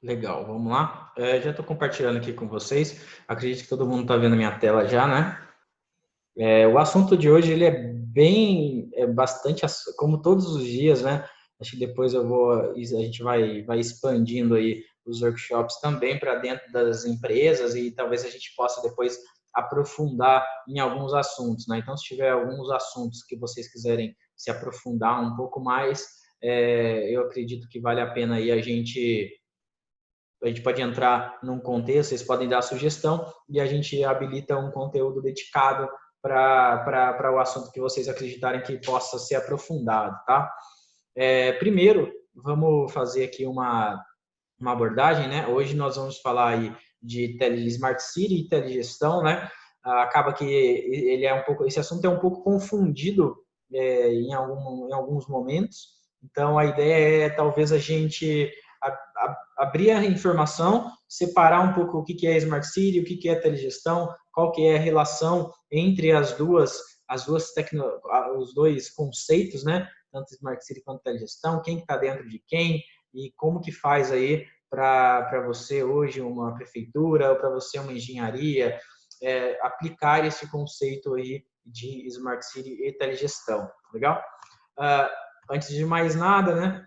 Legal, vamos lá. Já estou compartilhando aqui com vocês. Acredito que todo mundo está vendo minha tela já, né? O assunto de hoje ele é bastante, como todos os dias, né? Acho que depois a gente vai expandindo aí os workshops também para dentro das empresas e talvez a gente possa depois aprofundar em alguns assuntos, né? Então, se tiver alguns assuntos que vocês quiserem se aprofundar um pouco mais, eu acredito que vale a pena aí a gente pode entrar num contexto, vocês podem dar sugestão e a gente habilita um conteúdo dedicado para o assunto que vocês acreditarem que possa ser aprofundado, tá? Primeiro, vamos fazer aqui uma abordagem, né? Hoje nós vamos falar aí de Smart City e telegestão, né? Acaba que ele esse assunto é um pouco confundido em alguns momentos. Então, a ideia é talvez a gente abrir a informação, separar um pouco o que é Smart City, o que é telegestão, qual que é a relação entre os dois conceitos, né? Tanto Smart City quanto telegestão, quem está dentro de quem e como que faz aí para você hoje uma prefeitura ou para você uma engenharia aplicar esse conceito aí de Smart City e telegestão, legal? Antes de mais nada, né?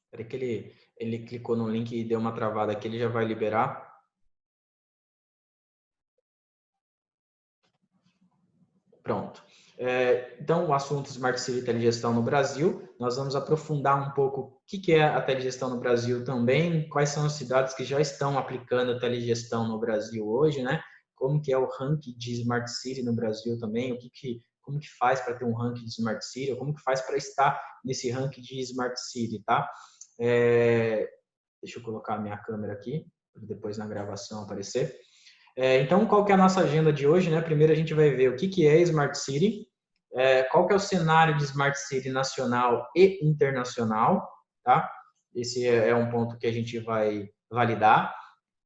Espera que ele clicou no link e deu uma travada aqui, ele já vai liberar. Pronto. Então, o assunto Smart City e telegestão no Brasil, nós vamos aprofundar um pouco o que é a telegestão no Brasil também, quais são as cidades que já estão aplicando a telegestão no Brasil hoje, né? Como que é o ranking de Smart City no Brasil também, como que faz para ter um ranking de Smart City, ou como que faz para estar nesse ranking de Smart City, tá? Deixa eu colocar a minha câmera aqui, para depois na gravação aparecer. Então, qual que é a nossa agenda de hoje, né? Primeiro a gente vai ver o que é Smart City, qual que é o cenário de Smart City nacional e internacional, tá? Esse é um ponto que a gente vai validar.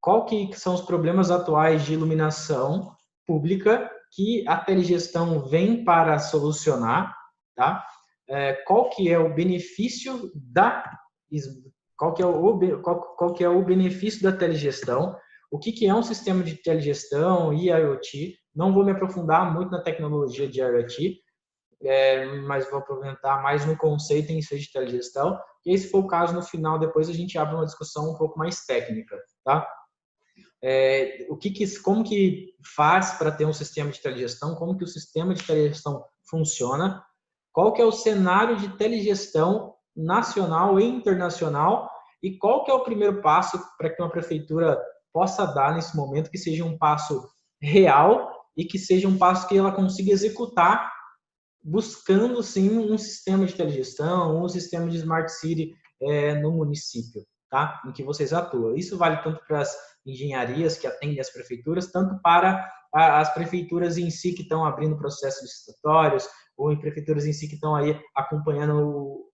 Qual que são os problemas atuais de iluminação pública que a telegestão vem para solucionar, tá? Qual que é o benefício qual que é o benefício da telegestão? O que é um sistema de telegestão e IoT? Não vou me aprofundar muito na tecnologia de IoT, mas vou aproveitar mais no conceito em si de telegestão. E se for o caso, no final, depois a gente abre uma discussão um pouco mais técnica, tá? Como que faz para ter um sistema de telegestão? Como que o sistema de telegestão funciona? Qual que é o cenário de telegestão nacional e internacional? E qual que é o primeiro passo para que uma prefeitura possa dar nesse momento que seja um passo real e que seja um passo que ela consiga executar buscando sim um sistema de telegestão, um sistema de smart city no município, tá? Em que vocês atuam. Isso vale tanto para as engenharias que atendem as prefeituras, tanto para as prefeituras em si que estão abrindo processos licitatórios ou em prefeituras em si que estão aí acompanhando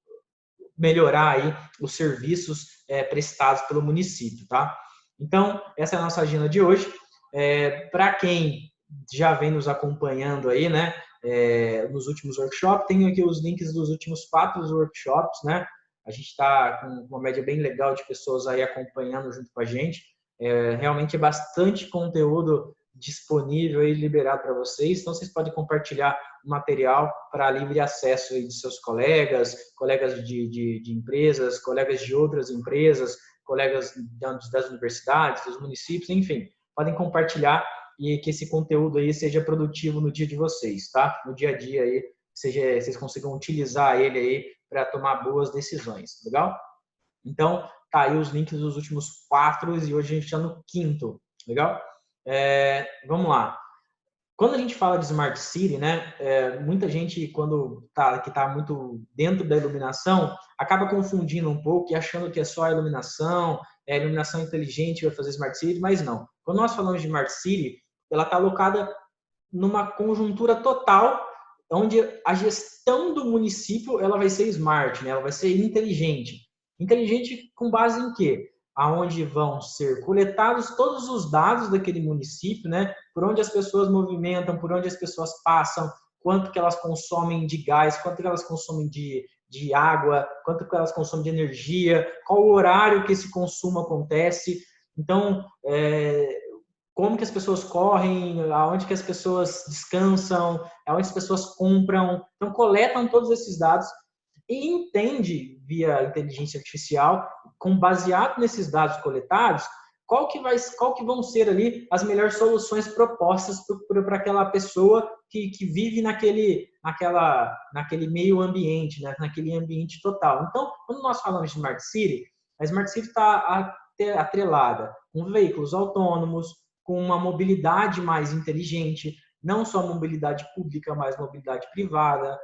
melhorar aí os serviços prestados pelo município, tá? Então, essa é a nossa agenda de hoje. Para quem já vem nos acompanhando aí, né, nos últimos workshops, tem aqui os links dos últimos 4 workshops, né? A gente está com uma média bem legal de pessoas aí acompanhando junto com a gente. Realmente é bastante conteúdo disponível e liberado para vocês, então vocês podem compartilhar o material para livre acesso aí de seus colegas de empresas, colegas de outras empresas, colegas das universidades, dos municípios, enfim, podem compartilhar e que esse conteúdo aí seja produtivo no dia de vocês, tá? No dia a dia aí, vocês consigam utilizar ele aí para tomar boas decisões, legal? Então, tá aí os links dos últimos 4 e hoje a gente está no 5º, legal? Vamos lá. Quando a gente fala de Smart City, né, muita gente, que está muito dentro da iluminação, acaba confundindo um pouco e achando que é só a iluminação inteligente vai fazer Smart City, mas não. Quando nós falamos de Smart City, ela está alocada numa conjuntura total, onde a gestão do município ela vai ser smart, né? Ela vai ser inteligente. Inteligente com base em quê? Aonde vão ser coletados todos os dados daquele município, né? Por onde as pessoas movimentam, por onde as pessoas passam, quanto que elas consomem de gás, quanto que elas consomem de água, quanto que elas consomem de energia, qual o horário que esse consumo acontece. Então, como que as pessoas correm, aonde que as pessoas descansam, aonde as pessoas compram. Então, coletam todos esses dados e entende, via inteligência artificial, baseado nesses dados coletados, qual que vão ser ali as melhores soluções propostas para aquela pessoa que vive naquele meio ambiente, né? Naquele ambiente total. Então, quando nós falamos de Smart City, a Smart City está atrelada com veículos autônomos, com uma mobilidade mais inteligente, não só mobilidade pública, mas mobilidade privada.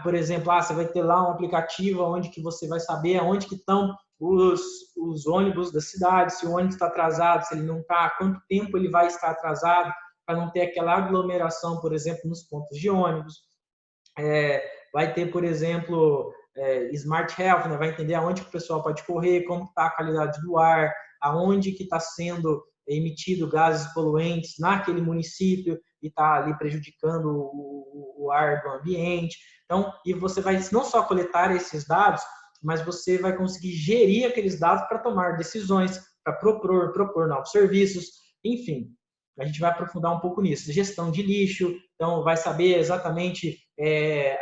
Por exemplo, você vai ter lá um aplicativo onde que você vai saber aonde que estão os ônibus da cidade, se o ônibus está atrasado, se ele não está, quanto tempo ele vai estar atrasado, para não ter aquela aglomeração, por exemplo, nos pontos de ônibus. Vai ter, por exemplo, Smart Health, né? Vai entender aonde que o pessoal pode correr, como está a qualidade do ar, aonde que está sendo emitido gases poluentes naquele município e está ali prejudicando o ar do ambiente. Então, e você vai não só coletar esses dados, mas você vai conseguir gerir aqueles dados para tomar decisões, para propor novos serviços, enfim. A gente vai aprofundar um pouco nisso. Gestão de lixo, então vai saber exatamente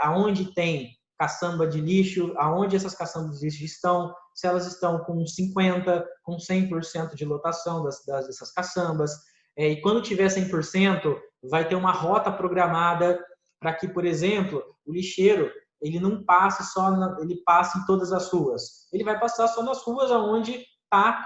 aonde tem caçamba de lixo, aonde essas caçambas de lixo estão, se elas estão com 50%, com 100% de lotação dessas caçambas. E quando tiver 100%, vai ter uma rota programada para que, por exemplo, o lixeiro ele não passe ele passe em todas as ruas. Ele vai passar só nas ruas onde está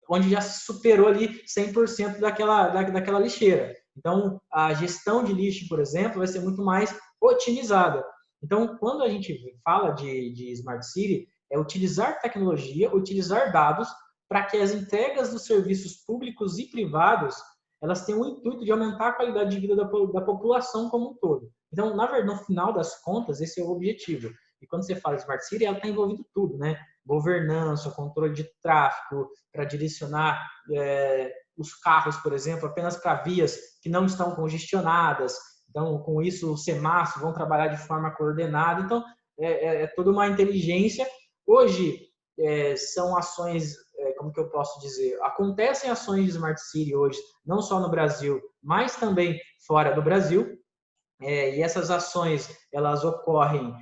onde já superou ali 100% daquela lixeira. Então, a gestão de lixo, por exemplo, vai ser muito mais otimizada. Então, quando a gente fala de Smart City, é utilizar tecnologia, utilizar dados para que as entregas dos serviços públicos e privados elas têm o intuito de aumentar a qualidade de vida da população como um todo. Então, na verdade, no final das contas, esse é o objetivo. E quando você fala Smart City, ela está envolvido tudo, né? Governança, controle de tráfego, para direcionar os carros, por exemplo, apenas para vias que não estão congestionadas. Então, com isso, os semáforos vão trabalhar de forma coordenada. Então, é toda uma inteligência. Hoje, são ações, como que eu posso dizer? Acontecem ações de Smart City hoje, não só no Brasil, mas também fora do Brasil. E essas ações, elas ocorrem,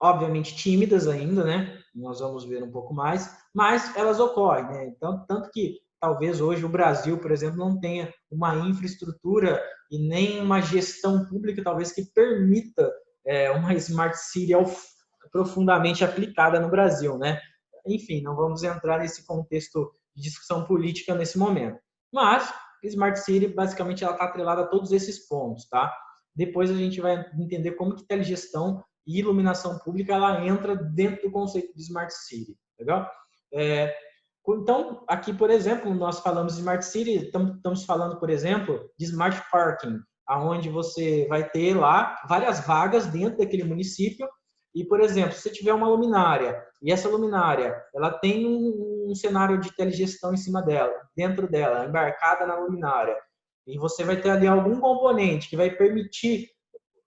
obviamente, tímidas ainda, né? Nós vamos ver um pouco mais, mas elas ocorrem, né? Então, tanto que talvez hoje o Brasil, por exemplo, não tenha uma infraestrutura e nem uma gestão pública, talvez, que permita uma Smart City profundamente aplicada no Brasil, né? Enfim, não vamos entrar nesse contexto de discussão política nesse momento. Mas, Smart City, basicamente, ela está atrelada a todos esses pontos, tá? Depois a gente vai entender como que telegestão e iluminação pública ela entra dentro do conceito de Smart City, legal? Então, aqui, por exemplo, nós falamos de Smart City, estamos falando, por exemplo, de Smart Parking, aonde você vai ter lá várias vagas dentro daquele município e, por exemplo, se você tiver uma luminária e essa luminária ela tem um cenário de telegestão em cima dela, dentro dela, embarcada na luminária, e você vai ter ali algum componente que vai permitir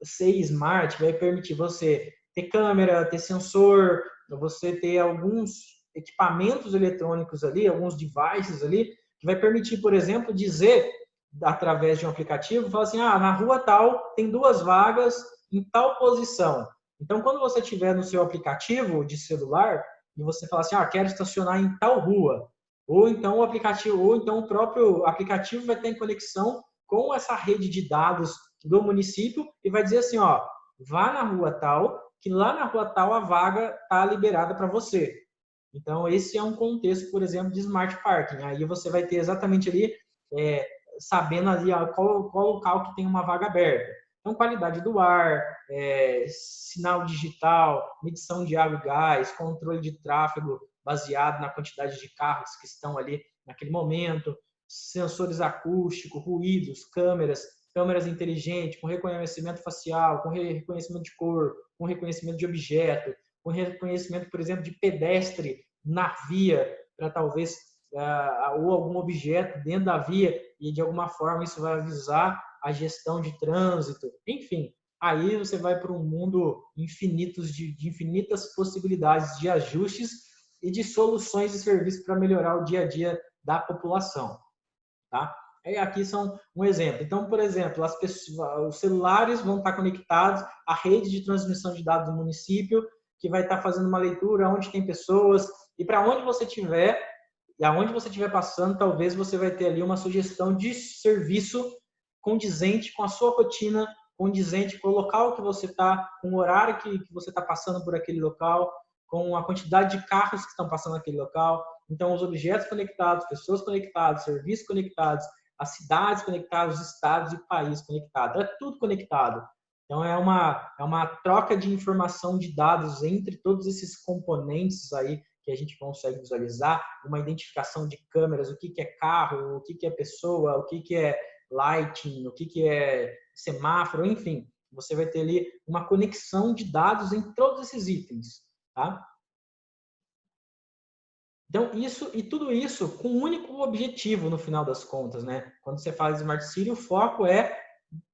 ser smart, vai permitir você ter câmera, ter sensor, você ter alguns equipamentos eletrônicos ali, alguns devices ali, que vai permitir, por exemplo, dizer, através de um aplicativo, falar assim, na rua tal tem 2 vagas em tal posição. Então, quando você tiver no seu aplicativo de celular, e você falar assim, quero estacionar em tal rua, ou então o próprio aplicativo vai ter em conexão com essa rede de dados do município e vai dizer assim, vá na rua tal, que lá na rua tal a vaga está liberada para você. Então, esse é um contexto, por exemplo, de Smart Parking. Aí você vai ter exatamente ali, sabendo ali qual local que tem uma vaga aberta. Então, qualidade do ar, sinal digital, medição de água e gás, controle de tráfego baseado na quantidade de carros que estão ali naquele momento, sensores acústicos, ruídos, câmeras inteligentes, com reconhecimento facial, com reconhecimento de cor, com reconhecimento de objeto, com reconhecimento, por exemplo, de pedestre na via, para talvez, ou algum objeto dentro da via, e de alguma forma isso vai avisar a gestão de trânsito, enfim. Aí você vai para um mundo de infinitas possibilidades de ajustes e de soluções de serviço para melhorar o dia a dia da população, tá? E aqui são um exemplo. Então, por exemplo, os celulares vão estar conectados à rede de transmissão de dados do município, que vai estar fazendo uma leitura onde tem pessoas, e para onde você estiver, e aonde você estiver passando, talvez você vai ter ali uma sugestão de serviço condizente com a sua rotina, condizente com o local que você está, com o horário que você está passando por aquele local, com a quantidade de carros que estão passando naquele local. Então, os objetos conectados, pessoas conectadas, serviços conectados, as cidades conectadas, os estados e países conectados. É tudo conectado. Então, é uma troca de informação, de dados entre todos esses componentes aí que a gente consegue visualizar, uma identificação de câmeras, o que é carro, o que é pessoa, o que é lighting, o que é semáforo, enfim. Você vai ter ali uma conexão de dados em todos esses itens, tá? Então, tudo isso com um único objetivo no final das contas, né? Quando você faz Smart City, o foco é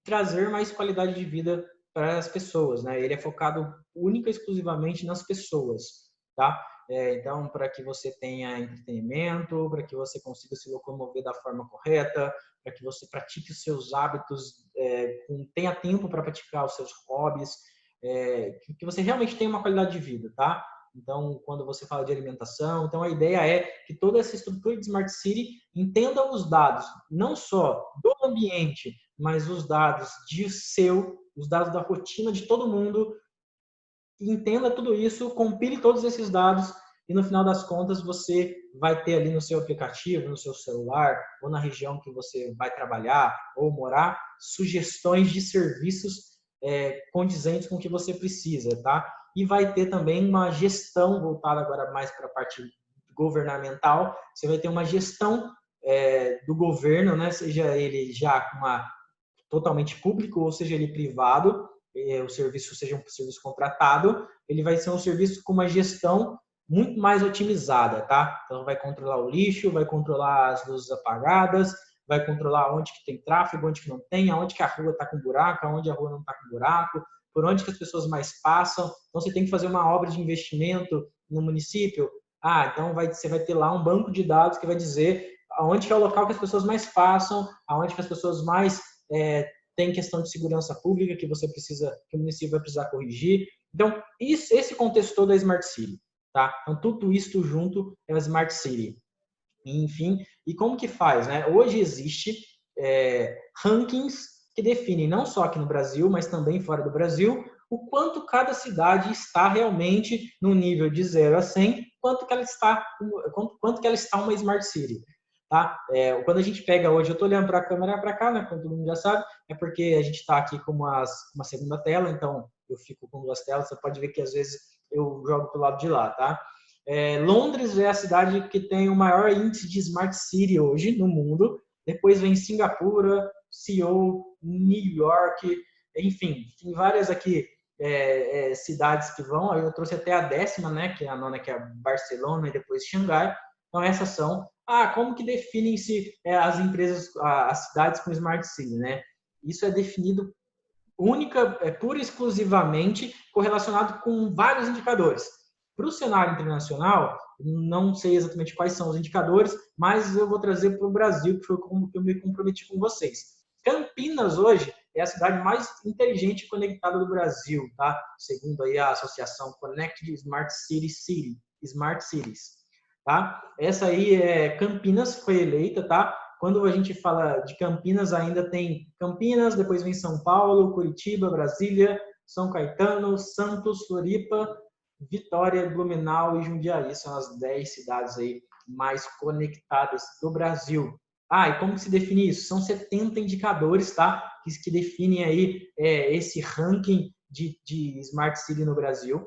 trazer mais qualidade de vida para as pessoas, né? Ele é focado única e exclusivamente nas pessoas, tá? Então, para que você tenha entretenimento, para que você consiga se locomover da forma correta, para que você pratique os seus hábitos, tenha tempo para praticar os seus hobbies, que você realmente tenha uma qualidade de vida, tá? Então, quando você fala de alimentação, então a ideia é que toda essa estrutura de Smart City entenda os dados, não só do ambiente, mas os dados os dados da rotina de todo mundo, entenda tudo isso, compile todos esses dados e no final das contas você vai ter ali no seu aplicativo, no seu celular ou na região que você vai trabalhar ou morar, sugestões de serviços condizentes com o que você precisa, tá? E vai ter também uma gestão voltada agora mais para a parte governamental. Você vai ter uma gestão do governo, né? Seja ele já totalmente público ou seja ele privado, o serviço seja um serviço contratado, ele vai ser um serviço com uma gestão muito mais otimizada, tá? Então vai controlar o lixo, vai controlar as luzes apagadas, vai controlar onde que tem tráfego, onde que não tem, aonde que a rua está com buraco, aonde a rua não está com buraco, por onde que as pessoas mais passam. Então você tem que fazer uma obra de investimento no município. Então você vai ter lá um banco de dados que vai dizer aonde que é o local que as pessoas mais passam, aonde que as pessoas mais tem questão de segurança pública que que o município vai precisar corrigir. Então, esse contexto todo é Smart City, tá? Então, tudo isso junto é a Smart City. Enfim, e como que faz, né? Hoje existe rankings que definem, não só aqui no Brasil, mas também fora do Brasil, o quanto cada cidade está realmente no nível de 0 a 100, quanto que ela está uma Smart City. Tá? Quando a gente pega hoje, eu estou olhando para a câmera para cá, né, como todo mundo já sabe, é porque a gente está aqui com uma segunda tela, então eu fico com duas telas, você pode ver que às vezes eu jogo para o lado de lá, tá? Londres é a cidade que tem o maior índice de Smart City hoje no mundo, depois vem Singapura, Seoul, New York, enfim, tem várias aqui cidades que vão, eu trouxe até a 10ª, né, que é a 9ª, que é Barcelona, e depois Xangai. Então essas são como que definem-se as empresas, as cidades com Smart City, né? Isso é definido pura e exclusivamente correlacionado com vários indicadores. Para o cenário internacional, não sei exatamente quais são os indicadores, mas eu vou trazer para o Brasil, que foi como que eu me comprometi com vocês. Campinas hoje é a cidade mais inteligente e conectada do Brasil, tá? Segundo aí a associação Connected Smart Smart Cities. Tá? Essa aí Campinas, foi eleita, tá? Quando a gente fala de Campinas, ainda tem Campinas, depois vem São Paulo, Curitiba, Brasília, São Caetano, Santos, Floripa, Vitória, Blumenau e Jundiaí. São as 10 cidades aí mais conectadas do Brasil. E como que se define isso? São 70 indicadores, tá? Que definem aí esse ranking de Smart City no Brasil.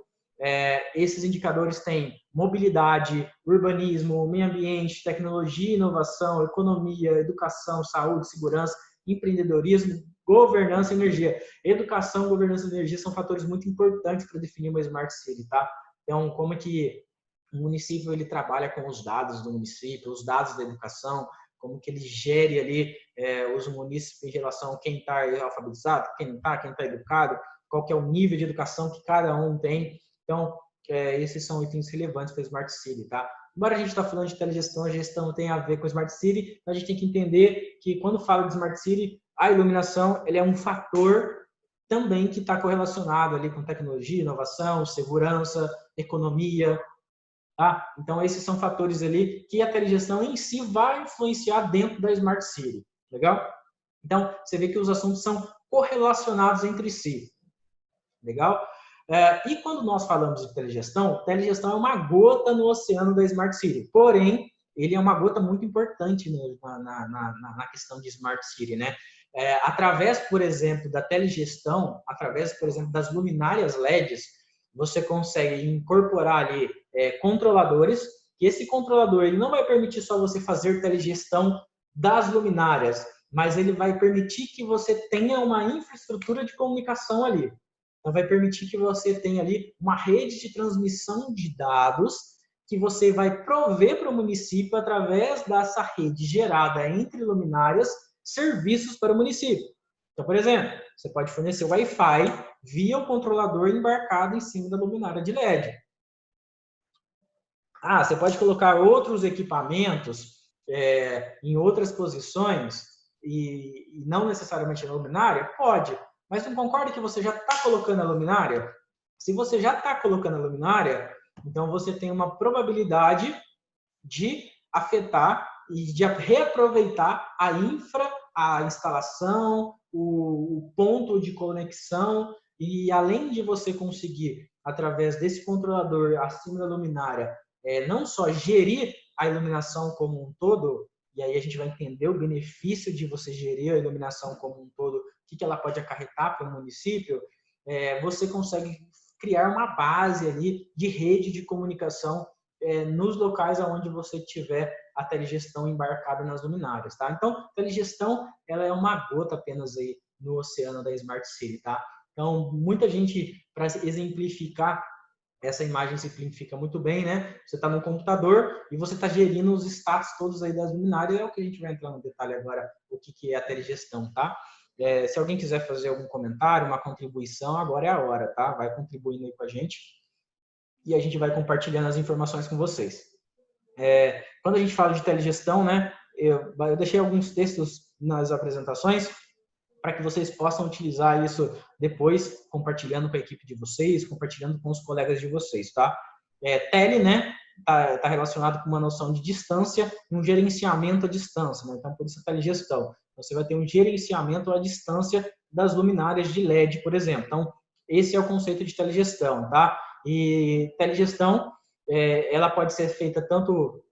Esses indicadores têm mobilidade, urbanismo, meio ambiente, tecnologia, inovação, economia, educação, saúde, segurança, empreendedorismo, governança e energia. Educação, governança e energia são fatores muito importantes para definir uma Smart City, tá? Então, como é que o município ele trabalha com os dados do município, os dados da educação, como que ele gere ali os munícipes em relação a quem está alfabetizado, quem não está, quem está educado, qual que é o nível de educação que cada um tem. Então, esses são itens relevantes para a Smart City, tá? Embora a gente está falando de telegestão, a gestão tem a ver com Smart City, então a gente tem que entender que quando fala de Smart City, a iluminação ele é um fator também que está correlacionado ali com tecnologia, inovação, segurança, economia, tá? Então esses são fatores ali que a telegestão em si vai influenciar dentro da Smart City, legal? Então você vê que os assuntos são correlacionados entre si, legal? E quando nós falamos de telegestão é uma gota no oceano da Smart City. Porém, ele é uma gota muito importante na questão de Smart City, né? Através, por exemplo, da telegestão, através, por exemplo, das luminárias LEDs, você consegue incorporar ali controladores, e esse controlador ele não vai permitir só você fazer telegestão das luminárias, mas ele vai permitir que você tenha uma infraestrutura de comunicação ali. Então, vai permitir que você tenha ali uma rede de transmissão de dados que você vai prover para o município através dessa rede gerada entre luminárias, serviços para o município. Então, por exemplo, você pode fornecer Wi-Fi via o controlador embarcado em cima da luminária de LED. Você pode colocar outros equipamentos em outras posições e não necessariamente na luminária? Pode. Mas não concorda que você já está colocando a luminária? Se você já está colocando a luminária, então você tem uma probabilidade de afetar e de reaproveitar a infra, a instalação, o ponto de conexão, e além de você conseguir, através desse controlador acima da luminária, não só gerir a iluminação como um todo, e aí a gente vai entender o benefício de você gerir a iluminação como um todo, o que ela pode acarretar para o município, você consegue criar uma base ali de rede de comunicação nos locais onde você tiver a telegestão embarcada nas luminárias, tá? Então, a telegestão, ela é uma gota apenas aí no oceano da Smart City, tá? Então, muita gente, para exemplificar, essa imagem simplifica muito bem, né? Você está no computador e você está gerindo os status todos aí das luminárias, é o que a gente vai entrar no detalhe agora, o que é a telegestão, tá? Se alguém quiser fazer algum comentário, uma contribuição, agora é a hora, tá? Vai contribuindo aí com a gente e a gente vai compartilhando as informações com vocês. Quando a gente fala de telegestão, né? Eu deixei alguns textos nas apresentações para que vocês possam utilizar isso depois, compartilhando com a equipe de vocês, compartilhando com os colegas de vocês, tá? Tele, né? Tá relacionado com uma noção de distância e um gerenciamento à distância, né? Então, por isso a telegestão. Você vai ter um gerenciamento à distância das luminárias de LED, por exemplo. Então, esse é o conceito de telegestão, tá? E telegestão, ela pode ser feita tanto...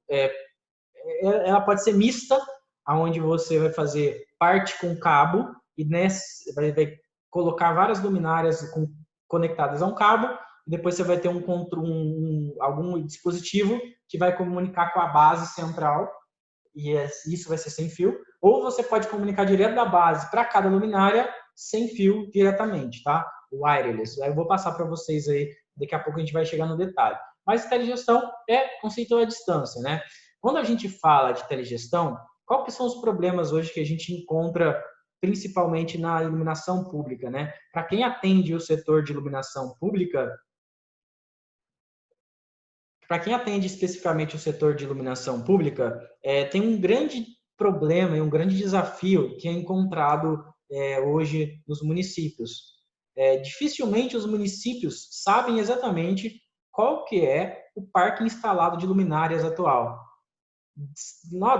ela pode ser mista, onde você vai fazer parte com cabo, e vai colocar várias luminárias conectadas a um cabo, e depois você vai ter algum dispositivo que vai comunicar com a base central, e isso vai ser sem fio, ou você pode comunicar direto da base para cada luminária sem fio diretamente, tá? Wireless. Aí eu vou passar para vocês aí, daqui a pouco a gente vai chegar no detalhe. Mas telegestão é conceito à distância, né? Quando a gente fala de telegestão, quais que são os problemas hoje que a gente encontra principalmente na iluminação pública, né? Para quem atende o setor de iluminação pública, para quem atende especificamente o setor de iluminação pública, tem um grande problema e um grande desafio que é encontrado hoje nos municípios. Dificilmente os municípios sabem exatamente qual que é o parque instalado de luminárias atual.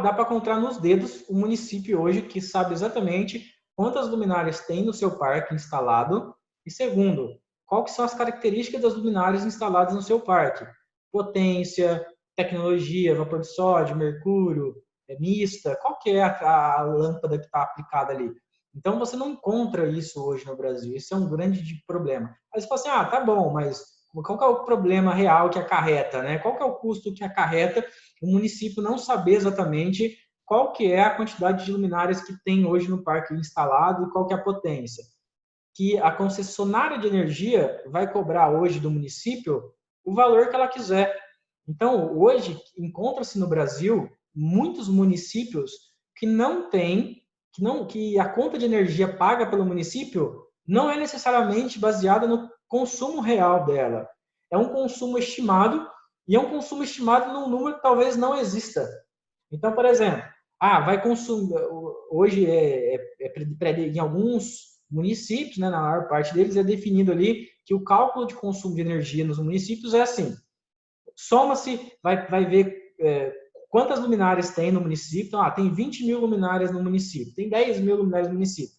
Dá para contar nos dedos o município hoje que sabe exatamente quantas luminárias tem no seu parque instalado e, segundo, quais são as características das luminárias instaladas no seu parque. Potência, tecnologia, vapor de sódio, mercúrio, mista, qual que é a lâmpada que está aplicada ali. Então, você não encontra isso hoje no Brasil. Isso é um grande problema. Aí você fala assim, tá bom, mas qual que é o problema real que acarreta, né? Qual que é o custo que acarreta o município não saber exatamente qual que é a quantidade de luminárias que tem hoje no parque instalado e qual que é a potência? Que a concessionária de energia vai cobrar hoje do município o valor que ela quiser. Então, hoje, encontra-se no Brasil muitos municípios que não tem, que a conta de energia paga pelo município não é necessariamente baseada no consumo real dela. É um consumo estimado, e é um consumo estimado num número que talvez não exista. Então, por exemplo, vai consumir, hoje em alguns municípios, né, na maior parte deles, é definido ali que o cálculo de consumo de energia nos municípios é assim: soma-se, vai ver quantas luminárias tem no município. Então, tem 20 mil luminárias no município, tem 10 mil luminárias no município.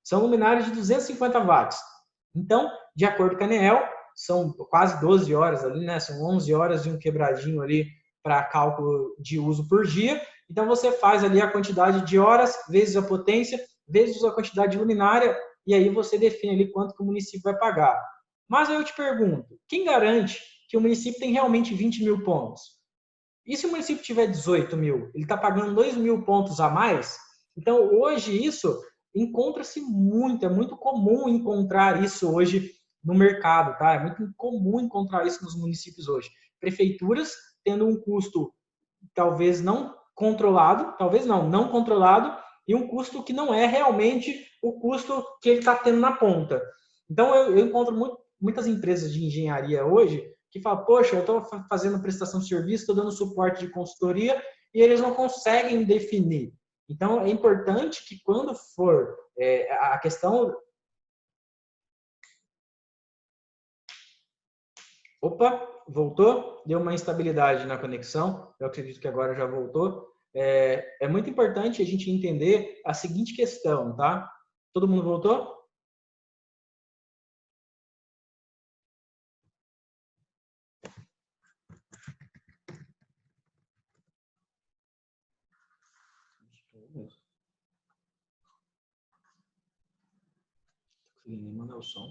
São luminárias de 250 watts. Então, de acordo com a ANEEL, são quase 12 horas ali, né? São 11 horas de um quebradinho ali para cálculo de uso por dia. Então, você faz ali a quantidade de horas vezes a potência, vezes a quantidade de luminária, e aí você define ali quanto que o município vai pagar. Mas aí eu te pergunto, quem garante que o município tem realmente 20 mil pontos? E se o município tiver 18 mil? Ele está pagando 2 mil pontos a mais? Então, hoje, isso encontra-se muito, é muito comum encontrar isso hoje no mercado, tá? É muito comum encontrar isso nos municípios hoje. Prefeituras tendo um custo talvez não controlado, talvez não controlado, e um custo que não é realmente o custo que ele está tendo na ponta. Então, eu encontro muitas empresas de engenharia hoje que falam, poxa, eu estou fazendo prestação de serviço, estou dando suporte de consultoria, e eles não conseguem definir. Então, é importante que quando for a questão... Opa, voltou? Deu uma instabilidade na conexão. Eu acredito que agora já voltou. É muito importante a gente entender a seguinte questão, tá? Todo mundo voltou? Mandar o som.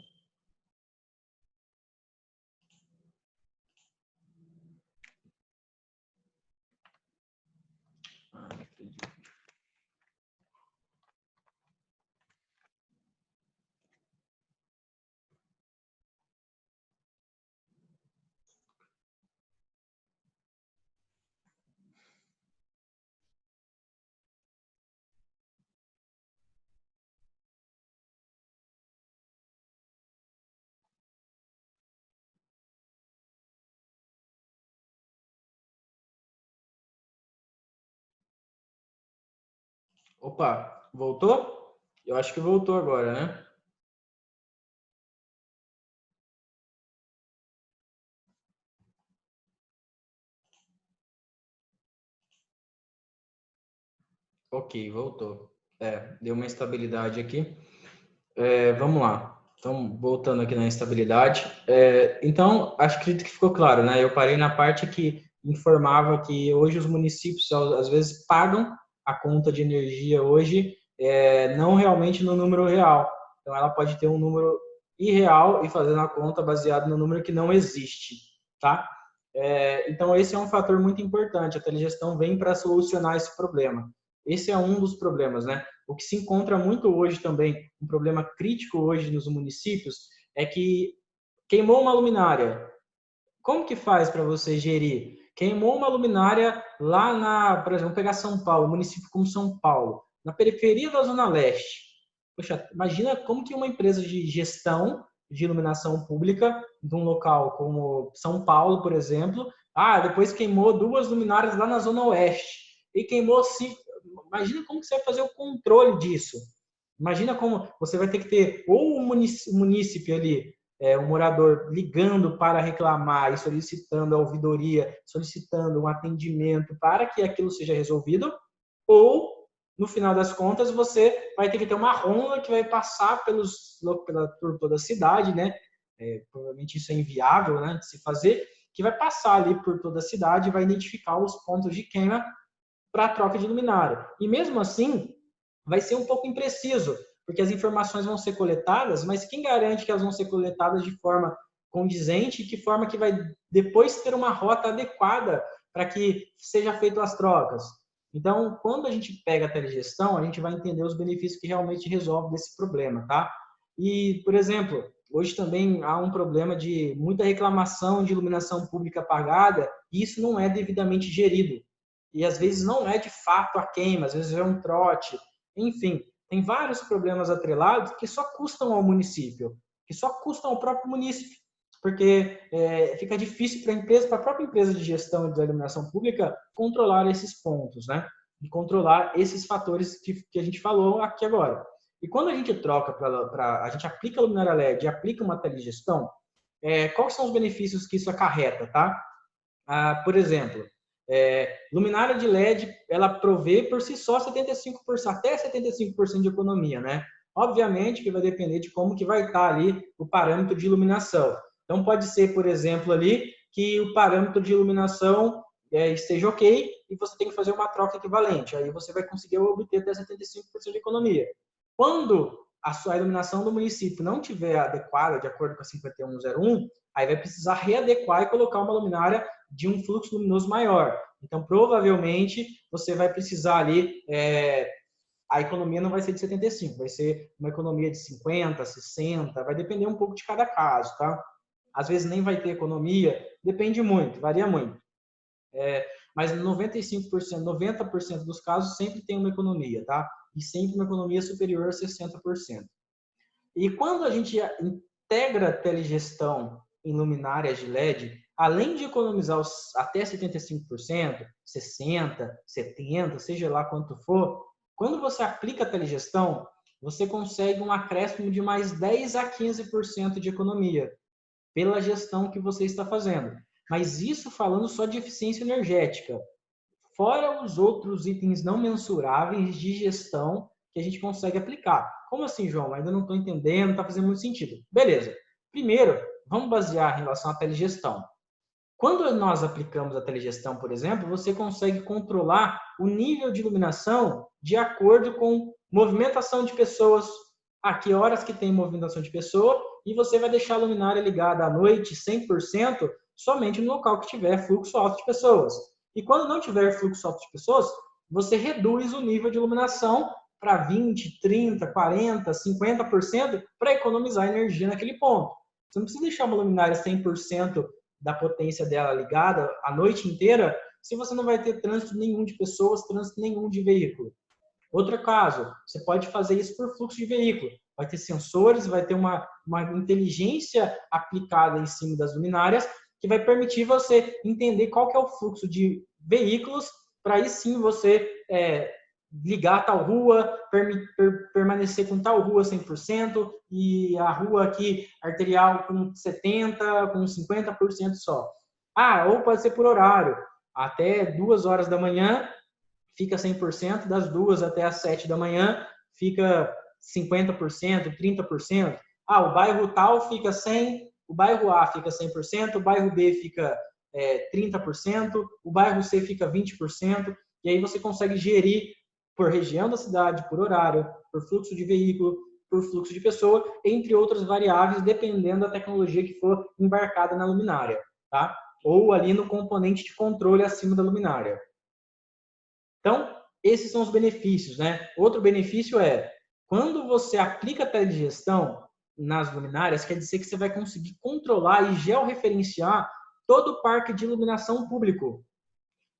Acredito. Opa, voltou? Eu acho que voltou agora, né? Ok, voltou. Deu uma instabilidade aqui. Vamos lá. Então, voltando aqui na instabilidade. Então, acredito que ficou claro, né? Eu parei na parte que informava que hoje os municípios, às vezes, pagam a conta de energia hoje, não realmente no número real. Então, ela pode ter um número irreal e fazendo a conta baseado no número que não existe, tá? Então, esse é um fator muito importante. A telegestão vem para solucionar esse problema. Esse é um dos problemas, né? O que se encontra muito hoje também, um problema crítico hoje nos municípios, é que queimou uma luminária. Como que faz para você gerir? Queimou uma luminária lá por exemplo, vamos pegar São Paulo, município como São Paulo, na periferia da Zona Leste. Poxa, imagina como que uma empresa de gestão de iluminação pública de um local como São Paulo, por exemplo, depois queimou 2 luminárias lá na Zona Oeste e queimou 5. Imagina como que você vai fazer o controle disso. Imagina como você vai ter que ter ou o munícipe ali, um morador ligando para reclamar e solicitando a ouvidoria, solicitando um atendimento para que aquilo seja resolvido, ou, no final das contas, você vai ter que ter uma ronda que vai passar por toda a cidade, né? Provavelmente isso é inviável, né, de se fazer, que vai passar ali por toda a cidade e vai identificar os pontos de queima para a troca de luminária. E mesmo assim, vai ser um pouco impreciso, porque as informações vão ser coletadas, mas quem garante que elas vão ser coletadas de forma condizente e que forma que vai depois ter uma rota adequada para que seja feito as trocas? Então, quando a gente pega a telegestão, a gente vai entender os benefícios que realmente resolve desse problema, tá? E, por exemplo, hoje também há um problema de muita reclamação de iluminação pública pagada e isso não é devidamente gerido. e às vezes não é de fato a queima, às vezes é um trote, enfim, tem vários problemas atrelados que só custam ao município, que só custam ao próprio município, porque fica difícil para a empresa, para a própria empresa de gestão de iluminação pública controlar esses pontos, né? E controlar esses fatores que a gente falou aqui agora. E quando a gente troca a gente aplica a luminária LED e aplica uma telegestão, quais são os benefícios que isso acarreta, tá? Por exemplo, luminária de LED, ela provê por si só 75%, até 75% de economia, né? Obviamente que vai depender de como que vai estar ali o parâmetro de iluminação. Então, pode ser, por exemplo, ali que o parâmetro de iluminação esteja ok e você tem que fazer uma troca equivalente. Aí você vai conseguir obter até 75% de economia. Quando a sua iluminação do município não tiver adequada, de acordo com a 5101, aí vai precisar readequar e colocar uma luminária de um fluxo luminoso maior. Então, provavelmente, você vai precisar ali, a economia não vai ser de 75, vai ser uma economia de 50, 60, vai depender um pouco de cada caso, tá? Às vezes nem vai ter economia, depende muito, varia muito. Mas 95%, 90% dos casos sempre tem uma economia, tá? E sempre uma economia superior a 60%. E quando a gente integra a telegestão em luminárias de LED, além de economizar até 75%, 60%, 70%, seja lá quanto for, quando você aplica a telegestão, você consegue um acréscimo de mais 10 a 15% de economia pela gestão que você está fazendo. Mas isso falando só de eficiência energética. Fora os outros itens não mensuráveis de gestão que a gente consegue aplicar. Como assim, João? Ainda não estou entendendo, não está fazendo muito sentido. Beleza. Primeiro, vamos basear em relação à telegestão. Quando nós aplicamos a telegestão, por exemplo, você consegue controlar o nível de iluminação de acordo com movimentação de pessoas, a que horas que tem movimentação de pessoa, e você vai deixar a luminária ligada à noite 100% somente no local que tiver fluxo alto de pessoas. E quando não tiver fluxo alto de pessoas, você reduz o nível de iluminação para 20, 30, 40, 50% para economizar energia naquele ponto. Você não precisa deixar uma luminária 100% da potência dela ligada a noite inteira, se você não vai ter trânsito nenhum de pessoas, trânsito nenhum de veículo. Outro caso, você pode fazer isso por fluxo de veículo. Vai ter sensores, vai ter uma inteligência aplicada em cima das luminárias que vai permitir você entender qual que é o fluxo de veículos para aí sim você ligar tal rua, permanecer com tal rua 100% e a rua aqui arterial com 70%, com 50% só. Ou pode ser por horário. Até 2 horas da manhã fica 100%, das 2 até as 7 da manhã fica 50%, 30%. O bairro tal fica 100%, o bairro A fica 100%, o bairro B fica 30%, o bairro C fica 20%, e aí você consegue gerir por região da cidade, por horário, por fluxo de veículo, por fluxo de pessoa, entre outras variáveis, dependendo da tecnologia que for embarcada na luminária, tá? Ou ali no componente de controle acima da luminária. Então, esses são os benefícios, né? Outro benefício é, quando você aplica a telegestão nas luminárias, quer dizer que você vai conseguir controlar e georreferenciar todo o parque de iluminação público.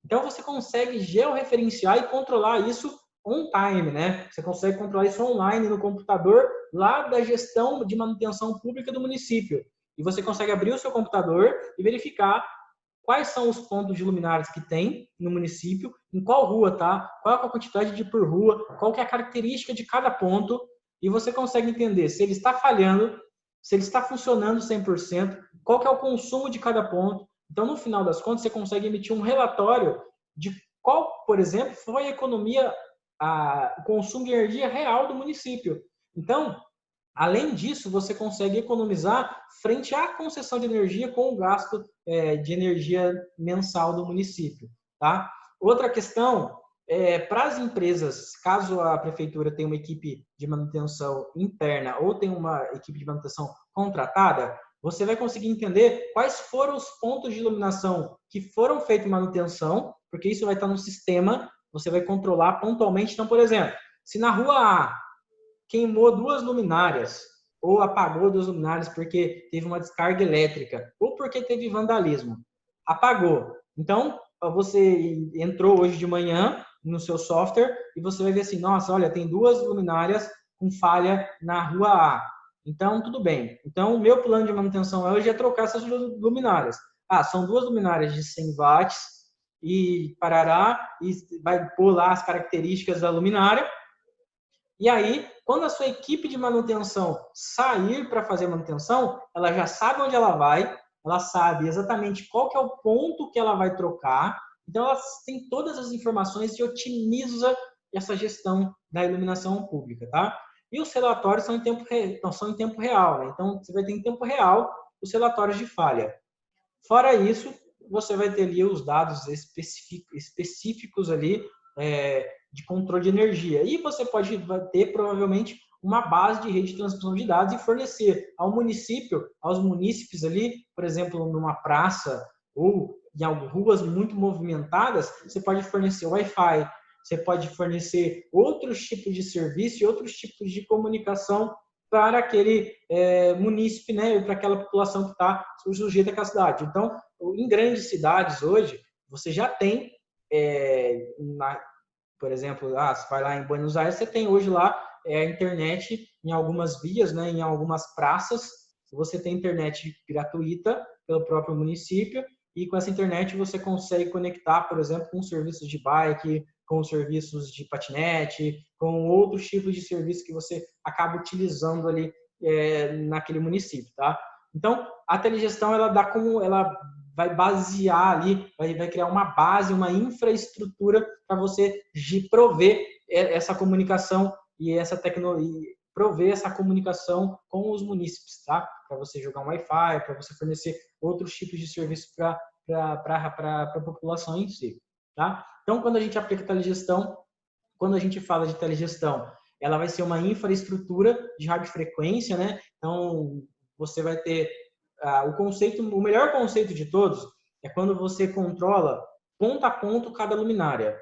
Então, você consegue georreferenciar e controlar isso on time, né? Você consegue controlar isso online no computador lá da gestão de manutenção pública do município. E você consegue abrir o seu computador e verificar quais são os pontos de luminárias que tem no município, em qual rua tá, qual é a quantidade de por rua, qual que é a característica de cada ponto, e você consegue entender se ele está falhando, se ele está funcionando 100%, qual que é o consumo de cada ponto. Então, no final das contas, você consegue emitir um relatório de qual, por exemplo, foi a economia, o consumo de energia real do município. Então, além disso, você consegue economizar frente à concessão de energia com o gasto de energia mensal do município. Tá? Outra questão, para as empresas, caso a prefeitura tenha uma equipe de manutenção interna ou tenha uma equipe de manutenção contratada, você vai conseguir entender quais foram os pontos de iluminação que foram feitos em manutenção, porque isso vai estar no sistema, você vai controlar pontualmente. Então, por exemplo, se na rua A queimou 2 luminárias, ou apagou 2 luminárias porque teve uma descarga elétrica, ou porque teve vandalismo. Apagou. Então, você entrou hoje de manhã no seu software e você vai ver assim, nossa, olha, tem 2 luminárias com falha na rua A. Então, tudo bem. Então, o meu plano de manutenção hoje é trocar essas luminárias. Ah, são 2 luminárias de 100 watts e parará, e vai pôr lá as características da luminária. E aí, quando a sua equipe de manutenção sair para fazer manutenção, ela já sabe onde ela vai, ela sabe exatamente qual que é o ponto que ela vai trocar. Então, ela tem todas as informações e otimiza essa gestão da iluminação pública, tá? E os relatórios são em tempo real, né? Então, você vai ter em tempo real os relatórios de falha. Fora isso, você vai ter ali os dados específicos ali de controle de energia. E você pode ter, provavelmente, uma base de rede de transmissão de dados e fornecer ao município, aos munícipes ali, por exemplo, numa praça ou em ruas muito movimentadas, você pode fornecer Wi-Fi, você pode fornecer outros tipos de serviço e outros tipos de comunicação para aquele munícipe, né, para aquela população que está sujeita àquela cidade. Então, em grandes cidades hoje, você já tem, por exemplo, você vai lá em Buenos Aires, você tem hoje lá a internet em algumas vias, né, em algumas praças, você tem internet gratuita pelo próprio município, e com essa internet você consegue conectar, por exemplo, com serviços de bike, com serviços de patinete, com outros tipos de serviços que você acaba utilizando ali naquele município, tá? Então, a telegestão, ela vai basear ali, vai criar uma base, uma infraestrutura para você prover essa comunicação e essa tecnologia, prover essa comunicação com os munícipes, tá? Para você jogar um Wi-Fi, para você fornecer outros tipos de serviços para a população em si, tá? Então, quando a gente aplica telegestão, quando a gente fala de telegestão, ela vai ser uma infraestrutura de radiofrequência, né? Então, você vai ter o melhor conceito de todos é quando você controla ponto a ponto cada luminária.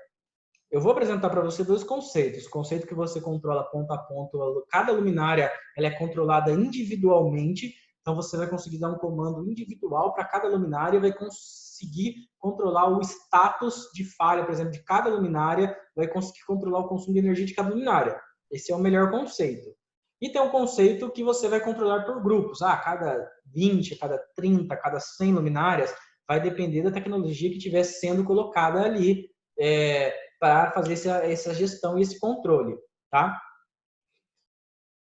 Eu vou apresentar para você 2 conceitos. O conceito que você controla ponto a ponto, cada luminária ela é controlada individualmente, então você vai conseguir dar um comando individual para cada luminária e vai conseguir controlar o status de falha, por exemplo, de cada luminária, vai conseguir controlar o consumo de energia de cada luminária. Esse é o melhor conceito. E tem um conceito que você vai controlar por grupos. Cada 20, cada 30, cada 100 luminárias, vai depender da tecnologia que estiver sendo colocada ali para fazer essa gestão e esse controle, tá?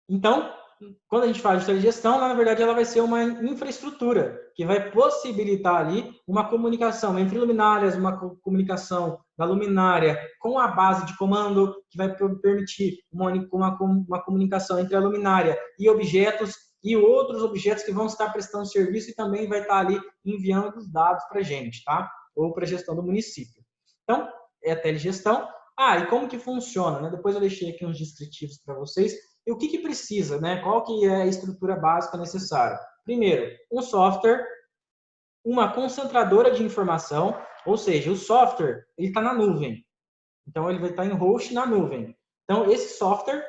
Então, quando a gente fala de telegestão, na verdade, ela vai ser uma infraestrutura que vai possibilitar ali uma comunicação entre luminárias, uma comunicação da luminária com a base de comando, que vai permitir uma comunicação entre a luminária e objetos e outros objetos que vão estar prestando serviço e também vai estar ali enviando os dados para a gente, tá? Ou para a gestão do município. Então, é a telegestão. E como que funciona, né? Depois eu deixei aqui uns descritivos para vocês. E o que precisa, né? Qual que é a estrutura básica necessária? Primeiro, um software, uma concentradora de informação, ou seja, o software ele está na nuvem. Então, ele vai estar em host na nuvem. Então, esse software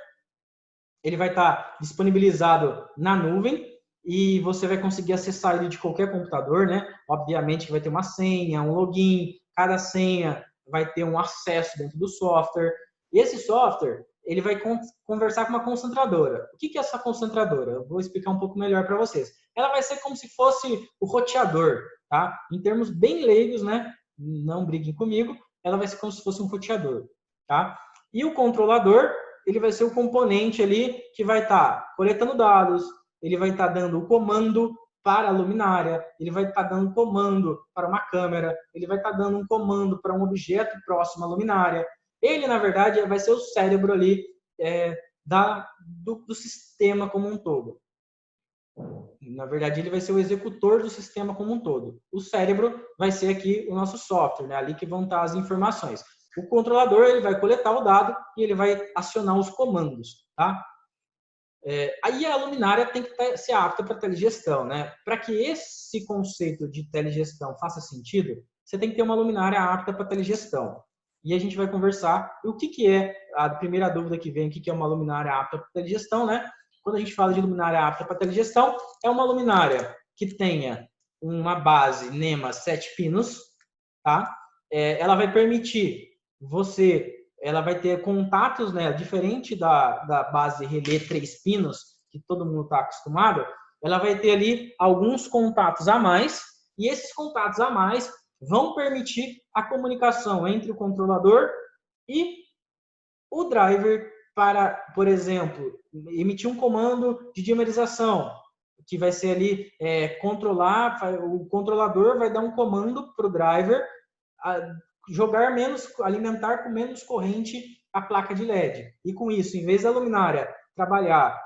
ele vai estar disponibilizado na nuvem e você vai conseguir acessar ele de qualquer computador, né? Obviamente que vai ter uma senha, um login, cada senha vai ter um acesso dentro do software. E esse software, ele vai conversar com uma concentradora. O que é essa concentradora? Eu vou explicar um pouco melhor para vocês. Ela vai ser como se fosse o roteador, tá? Em termos bem leigos, né? Não briguem comigo. Ela vai ser como se fosse um roteador, tá? E o controlador, ele vai ser o componente ali que vai estar coletando dados, ele vai estar dando o comando para a luminária, ele vai estar dando comando para uma câmera, ele vai estar dando um comando para um objeto próximo à luminária. Ele, na verdade, vai ser o cérebro ali do sistema como um todo. Na verdade, ele vai ser o executor do sistema como um todo. O cérebro vai ser aqui o nosso software, né? Ali que vão estar as informações. O controlador ele vai coletar o dado e ele vai acionar os comandos, tá? Aí a luminária tem que ser apta para telegestão, né? Para que esse conceito de telegestão faça sentido, você tem que ter uma luminária apta para telegestão. E a gente vai conversar o que é a primeira dúvida que vem, o que é uma luminária apta para telegestão, né? Quando a gente fala de luminária apta para telegestão, é uma luminária que tenha uma base NEMA 7 pinos, tá? ela vai permitir ela vai ter contatos, né, diferente da base relé 3 pinos, que todo mundo está acostumado, ela vai ter ali alguns contatos a mais, e esses contatos a mais vão permitir a comunicação entre o controlador e o driver para, por exemplo, emitir um comando de dimerização, que vai ser ali controlar, o controlador vai dar um comando para o driver jogar menos, alimentar com menos corrente a placa de LED. E com isso, em vez da luminária trabalhar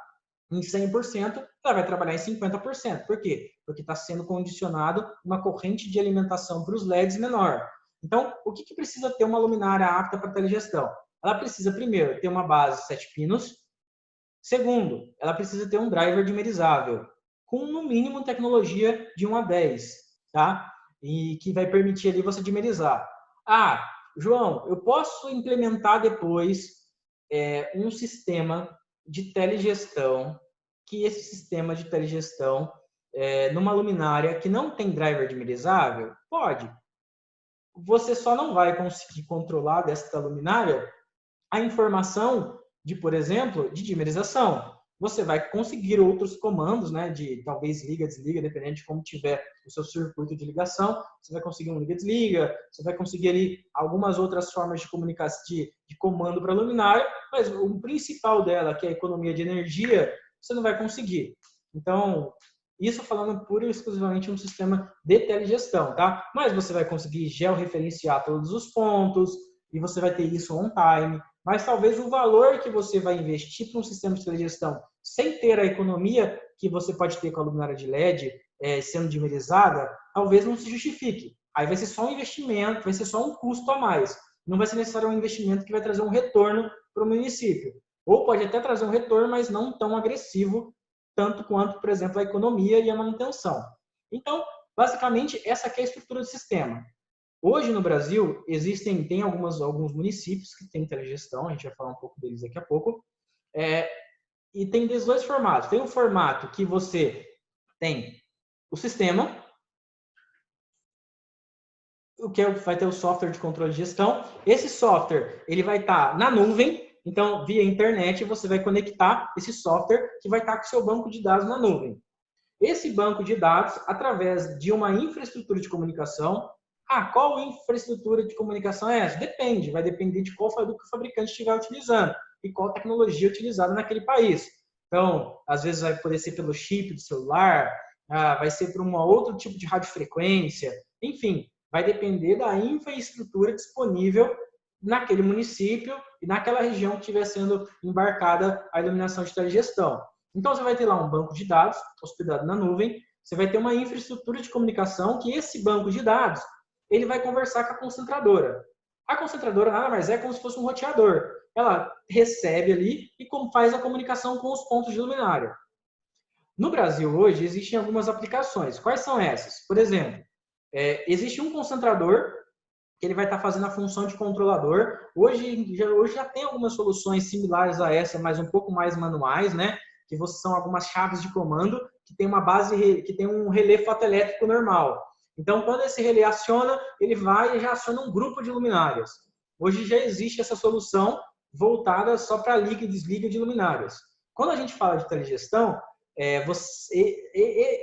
em 100%, ela vai trabalhar em 50%. Por quê? Porque está sendo condicionado uma corrente de alimentação para os LEDs menor. Então, o que precisa ter uma luminária apta para telegestão? Ela precisa, primeiro, ter uma base 7 pinos. Segundo, ela precisa ter um driver dimerizável, com, no mínimo, tecnologia de 1 a 10, tá? E que vai permitir ali você dimerizar. Ah, João, eu posso implementar depois um sistema de telegestão, que esse sistema de telegestão, numa luminária que não tem driver dimerizável? Pode. Você só não vai conseguir controlar desta luminária a informação de, por exemplo, de dimerização. Você vai conseguir outros comandos, né, de talvez liga, desliga, dependendo de como tiver o seu circuito de ligação. Você vai conseguir um liga, desliga, você vai conseguir ali algumas outras formas de comunicação, de comando para a luminária, mas o principal dela, que é a economia de energia, você não vai conseguir. Então, isso falando pura e exclusivamente um sistema de telegestão, tá? Mas você vai conseguir georreferenciar todos os pontos e você vai ter isso on time. Mas talvez o valor que você vai investir para um sistema de telegestão sem ter a economia que você pode ter com a luminária de LED sendo dimerizada, talvez não se justifique. Aí vai ser só um investimento, vai ser só um custo a mais. Não vai ser necessário um investimento que vai trazer um retorno para o município. Ou pode até trazer um retorno, mas não tão agressivo, tanto quanto, por exemplo, a economia e a manutenção. Então, basicamente, essa aqui é a estrutura do sistema. Hoje no Brasil tem alguns municípios que têm telegestão, a gente vai falar um pouco deles daqui a pouco, e tem dois formatos. Tem um formato que você tem o sistema, o que vai ter o software de controle de gestão. Esse software ele vai estar na nuvem, então via internet você vai conectar esse software que vai estar com o seu banco de dados na nuvem. Esse banco de dados, através de uma infraestrutura de comunicação. Qual infraestrutura de comunicação é essa? Depende, vai depender de qual do que o fabricante estiver utilizando e qual tecnologia utilizada naquele país. Então, às vezes vai poder ser pelo chip do celular, vai ser por um outro tipo de radiofrequência, enfim, vai depender da infraestrutura disponível naquele município e naquela região que estiver sendo embarcada a iluminação de telegestão. Então, você vai ter lá um banco de dados hospedado na nuvem, você vai ter uma infraestrutura de comunicação que esse banco de dados ele vai conversar com a concentradora. A concentradora nada mais é como se fosse um roteador. Ela recebe ali e faz a comunicação com os pontos de luminária. No Brasil, hoje, existem algumas aplicações. Quais são essas? Por exemplo, existe um concentrador que ele vai estar fazendo a função de controlador. Hoje já tem algumas soluções similares a essa, mas um pouco mais manuais, né? Que são algumas chaves de comando que tem uma base, que tem um relé fotoelétrico normal. Então, quando esse relé aciona, ele vai e já aciona um grupo de luminárias. Hoje já existe essa solução voltada só para liga e desliga de luminárias. Quando a gente fala de telegestão,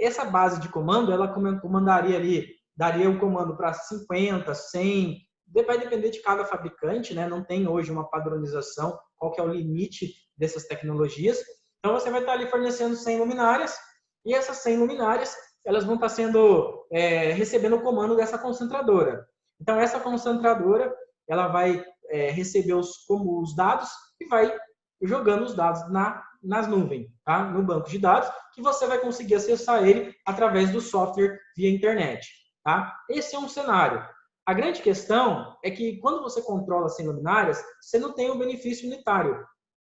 essa base de comando, ela comandaria ali, daria o comando para 50, 100, vai depender de cada fabricante, né? Não tem hoje uma padronização, qual que é o limite dessas tecnologias. Então, você vai estar ali fornecendo 100 luminárias, e essas 100 luminárias elas vão estar sendo recebendo o comando dessa concentradora. Então, essa concentradora ela vai receber os dados e vai jogando os dados nas nuvens, tá? No banco de dados, que você vai conseguir acessar ele através do software via internet. Tá? Esse é um cenário. A grande questão é que quando você controla 100 luminárias, você não tem o benefício unitário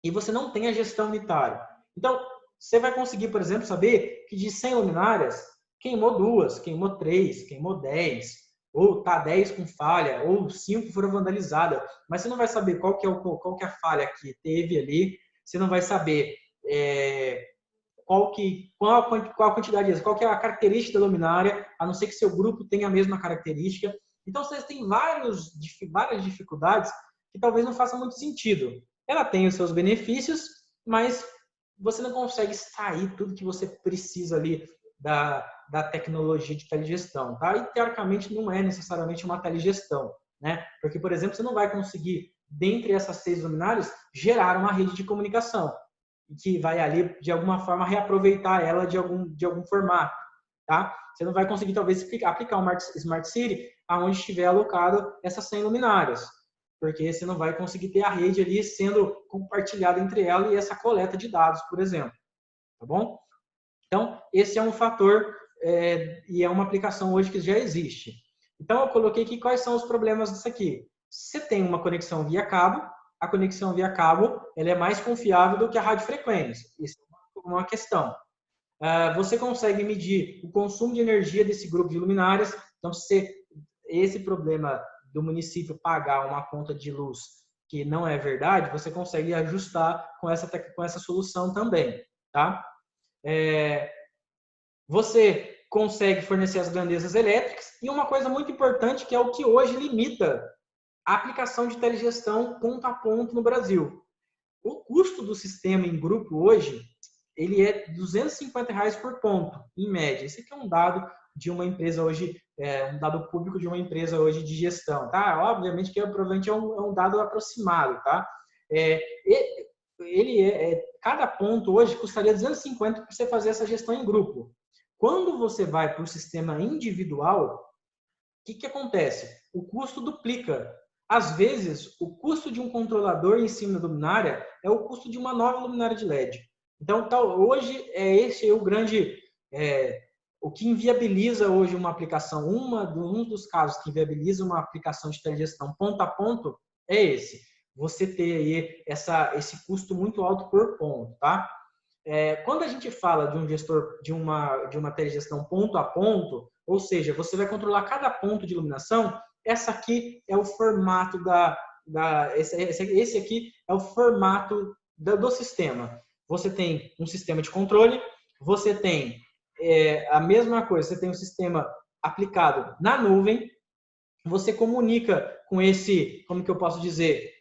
e você não tem a gestão unitária. Então, você vai conseguir, por exemplo, saber que de 100 luminárias, queimou 2, queimou 3, queimou 10, ou tá 10 com falha, ou 5 foram vandalizadas, mas você não vai saber qual que é a falha que teve ali, você não vai saber qual a quantidade, qual que é a característica da luminária, a não ser que seu grupo tenha a mesma característica. Então, vocês têm várias dificuldades que talvez não façam muito sentido. Ela tem os seus benefícios, mas você não consegue extrair tudo que você precisa ali da tecnologia de telegestão, tá? E, teoricamente, não é necessariamente uma telegestão, né? Porque, por exemplo, você não vai conseguir, dentre essas 6 luminárias, gerar uma rede de comunicação que vai ali, de alguma forma, reaproveitar ela de algum formato, tá? Você não vai conseguir, talvez, aplicar uma Smart City aonde estiver alocado essas 100 luminárias, porque você não vai conseguir ter a rede ali sendo compartilhada entre ela e essa coleta de dados, por exemplo, tá bom? Então, esse é um fator e é uma aplicação hoje que já existe. Então, eu coloquei aqui quais são os problemas disso aqui. Você tem uma conexão via cabo, a conexão via cabo ela é mais confiável do que a radiofrequência. Isso é uma questão. Você consegue medir o consumo de energia desse grupo de luminárias. Então, se esse problema do município pagar uma conta de luz que não é verdade, você consegue ajustar com essa solução também, tá? Você consegue fornecer as grandezas elétricas e uma coisa muito importante que é o que hoje limita a aplicação de telegestão ponto a ponto no Brasil. O custo do sistema em grupo hoje, ele é R$ 250 por ponto, em média. Esse aqui é um dado de uma empresa hoje, um dado público de uma empresa hoje de gestão, tá? Obviamente que provavelmente é um dado aproximado, tá? Cada ponto hoje custaria 250 para você fazer essa gestão em grupo. Quando você vai para o sistema individual, o que acontece? O custo duplica. Às vezes, o custo de um controlador em cima da luminária é o custo de uma nova luminária de LED. Então, hoje, esse o grande... o que inviabiliza hoje uma aplicação, um dos casos que inviabiliza uma aplicação de telegestão ponto a ponto é esse. Você ter aí esse custo muito alto por ponto, tá? Quando a gente fala de um gestor, de uma telegestão ponto a ponto, ou seja, você vai controlar cada ponto de iluminação, essa aqui é o formato esse aqui é o formato do sistema. Você tem um sistema de controle, você tem a mesma coisa, você tem um sistema aplicado na nuvem, você comunica com como que eu posso dizer,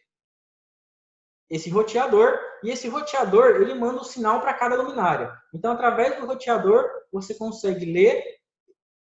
esse roteador, e esse roteador ele manda um sinal para cada luminária. Então, através do roteador, você consegue ler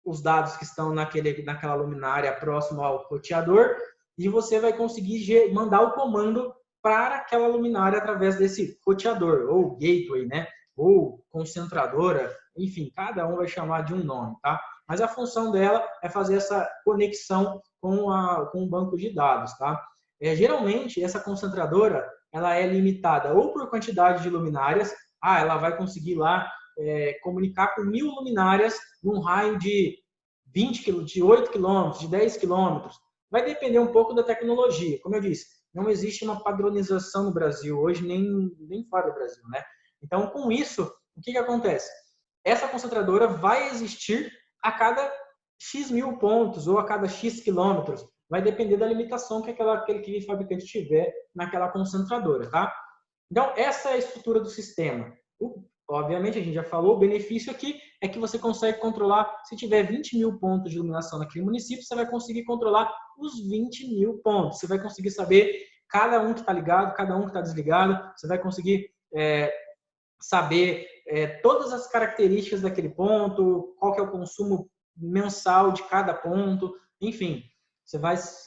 os dados que estão naquela luminária próximo ao roteador e você vai conseguir mandar o comando para aquela luminária através desse roteador, ou gateway, né? Ou concentradora, enfim, cada um vai chamar de um nome, tá? Mas a função dela é fazer essa conexão com o banco de dados, tá? Geralmente, essa concentradora ela é limitada ou por quantidade de luminárias, ela vai conseguir lá comunicar com 1000 luminárias num raio de 20 km, de 8 km, de 10 km. Vai depender um pouco da tecnologia. Como eu disse, não existe uma padronização no Brasil hoje, nem fora do Brasil, né? Então, com isso, o que acontece? Essa concentradora vai existir a cada X mil pontos ou a cada X quilômetros. Vai depender da limitação que aquele fabricante tiver naquela concentradora, tá? Então, essa é a estrutura do sistema. Obviamente, a gente já falou, o benefício aqui é que você consegue controlar, se tiver 20 mil pontos de iluminação naquele município, você vai conseguir controlar os 20 mil pontos. Você vai conseguir saber cada um que está ligado, cada um que está desligado. Você vai conseguir saber todas as características daquele ponto, qual que é o consumo mensal de cada ponto. Enfim,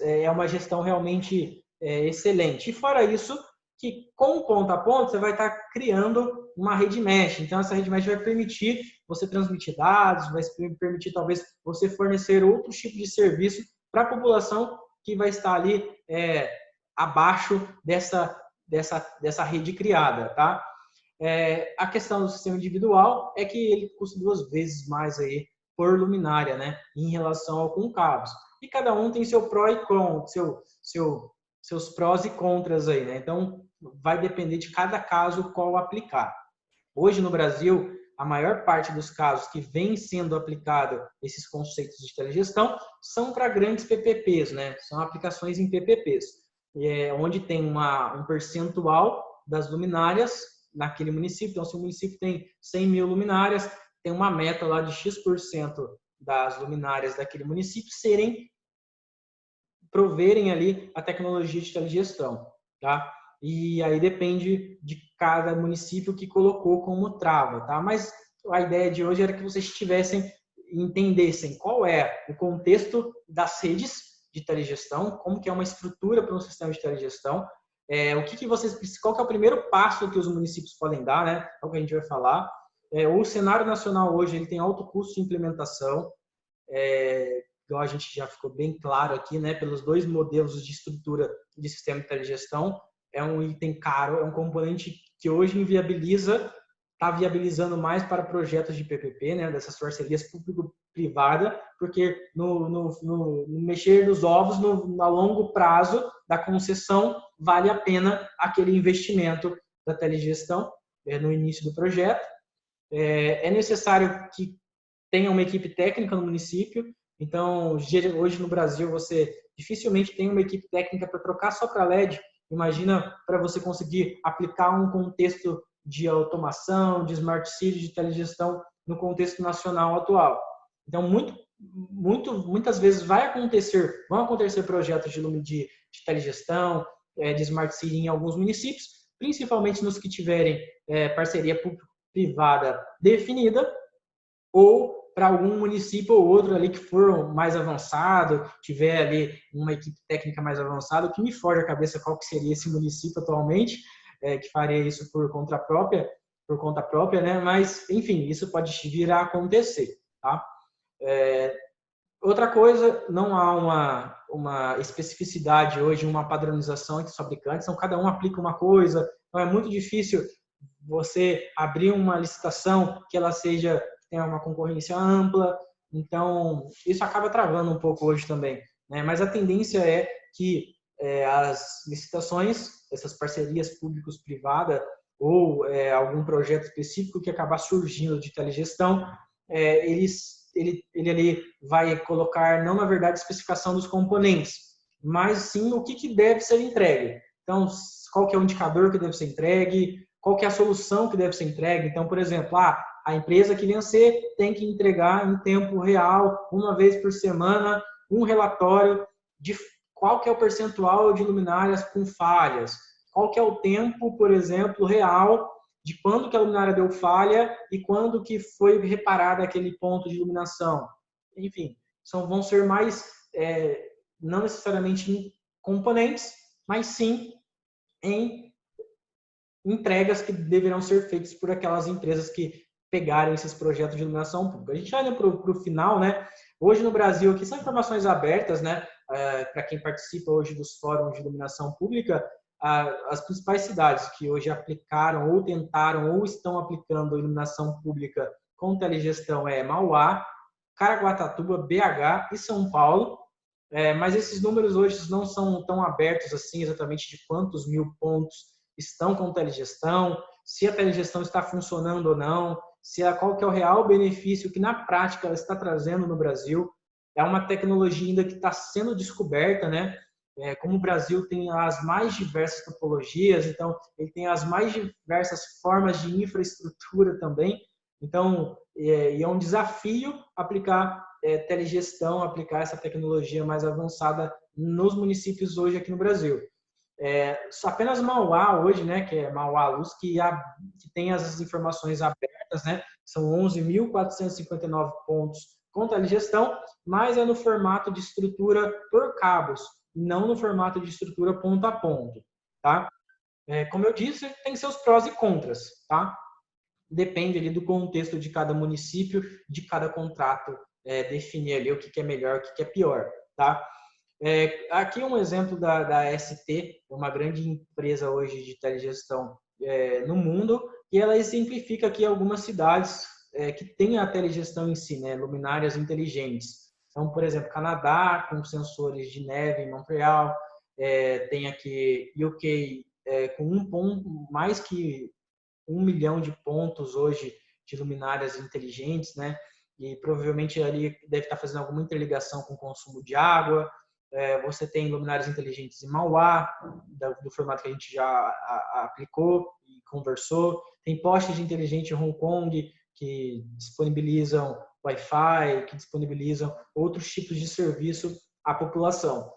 é uma gestão realmente excelente. E fora isso, que com ponto a ponto você vai estar criando uma rede mesh. Então, essa rede mesh vai permitir você transmitir dados, vai permitir talvez você fornecer outros tipos de serviço para a população que vai estar ali abaixo dessa rede criada, tá? A questão do sistema individual é que ele custa 2 vezes mais aí por luminária, né, em relação ao com cabos. E cada um tem seu pró e con, seus prós e contras aí, né? Então, vai depender de cada caso qual aplicar. Hoje no Brasil, a maior parte dos casos que vem sendo aplicado esses conceitos de telegestão são para grandes PPPs, né? São aplicações em PPPs, onde tem um percentual das luminárias naquele município. Então, se o município tem 100 mil luminárias, tem uma meta lá de X% das luminárias daquele município serem proverem ali a tecnologia de telegestão, tá? E aí depende de cada município que colocou como trava, tá? Mas a ideia de hoje era que vocês entendessem qual é o contexto das redes de telegestão, como que é uma estrutura para um sistema de telegestão, qual que é o primeiro passo que os municípios podem dar, né? É o que a gente vai falar. O cenário nacional hoje ele tem alto custo de implementação, igual a gente já ficou bem claro aqui, né? Pelos dois modelos de estrutura de sistema de telegestão, é um item caro, é um componente que hoje está viabilizando mais para projetos de PPP, né? Dessas parcerias público-privada, porque no mexer dos ovos, no longo prazo da concessão, vale a pena aquele investimento da telegestão no início do projeto. É necessário que tenha uma equipe técnica no município. Então, hoje no Brasil, você dificilmente tem uma equipe técnica para trocar só para LED. Imagina para você conseguir aplicar um contexto de automação, de smart city, de telegestão no contexto nacional atual. Então, muitas vezes vão acontecer projetos de telegestão, de smart city em alguns municípios, principalmente nos que tiverem parceria público-privada definida, ou para algum município ou outro ali que for mais avançado, tiver ali uma equipe técnica mais avançada, o que me foge a cabeça qual que seria esse município atualmente, que faria isso por conta própria, né? Mas, enfim, isso pode vir a acontecer, tá? Outra coisa, não há uma especificidade hoje, uma padronização entre os fabricantes, então cada um aplica uma coisa, então é muito difícil você abrir uma licitação que ela tenha uma concorrência ampla, então isso acaba travando um pouco hoje também, né? Mas a tendência é que as licitações, essas parcerias públicos-privadas ou algum projeto específico que acabar surgindo de telegestão, ele ali vai colocar, não na verdade, a especificação dos componentes, mas sim o que deve ser entregue. Então, qual que é o indicador que deve ser entregue, qual que é a solução que deve ser entregue. Então, por exemplo, a empresa que vencer tem que entregar em tempo real, uma vez por semana, um relatório de qual que é o percentual de luminárias com falhas, qual que é o tempo, por exemplo, real de quando que a luminária deu falha e quando que foi reparado aquele ponto de iluminação. Enfim, vão ser mais, não necessariamente em componentes, mas sim em entregas que deverão ser feitas por aquelas empresas que pegarem esses projetos de iluminação pública. A gente olha para o final, né? Hoje no Brasil, aqui são informações abertas, né? Para quem participa hoje dos fóruns de iluminação pública, as principais cidades que hoje aplicaram ou tentaram ou estão aplicando iluminação pública com telegestão é Mauá, Caraguatatuba, BH e São Paulo. Mas esses números hoje não são tão abertos assim exatamente de quantos mil pontos estão com telegestão, se a telegestão está funcionando ou não, qual que é o real benefício que na prática ela está trazendo no Brasil. É uma tecnologia ainda que está sendo descoberta, né? Como o Brasil tem as mais diversas topologias, então ele tem as mais diversas formas de infraestrutura também. Então, é um desafio aplicar telegestão, aplicar essa tecnologia mais avançada nos municípios hoje aqui no Brasil. Apenas Mauá hoje, né, que é Mauá Luz, que tem as informações abertas, né? São 11.459 pontos com telegestão, mas é no formato de estrutura por cabos, não no formato de estrutura ponto a ponto, tá? Como eu disse, tem seus prós e contras, tá? Depende ali do contexto de cada município, de cada contrato, definir ali o que é melhor, o que é pior, tá? Aqui um exemplo da ST, uma grande empresa hoje de telegestão no mundo, e ela exemplifica aqui algumas cidades que têm a telegestão em si, né, luminárias inteligentes. Então, por exemplo, Canadá, com sensores de neve em Montreal, tem aqui UK com mais que 1 milhão de pontos hoje de luminárias inteligentes, né? E provavelmente ali deve estar fazendo alguma interligação com o consumo de água. Você tem luminárias inteligentes em Mauá, do formato que a gente já aplicou e conversou. Tem postes de inteligente em Hong Kong, que disponibilizam Wi-Fi, que disponibilizam outros tipos de serviço à população.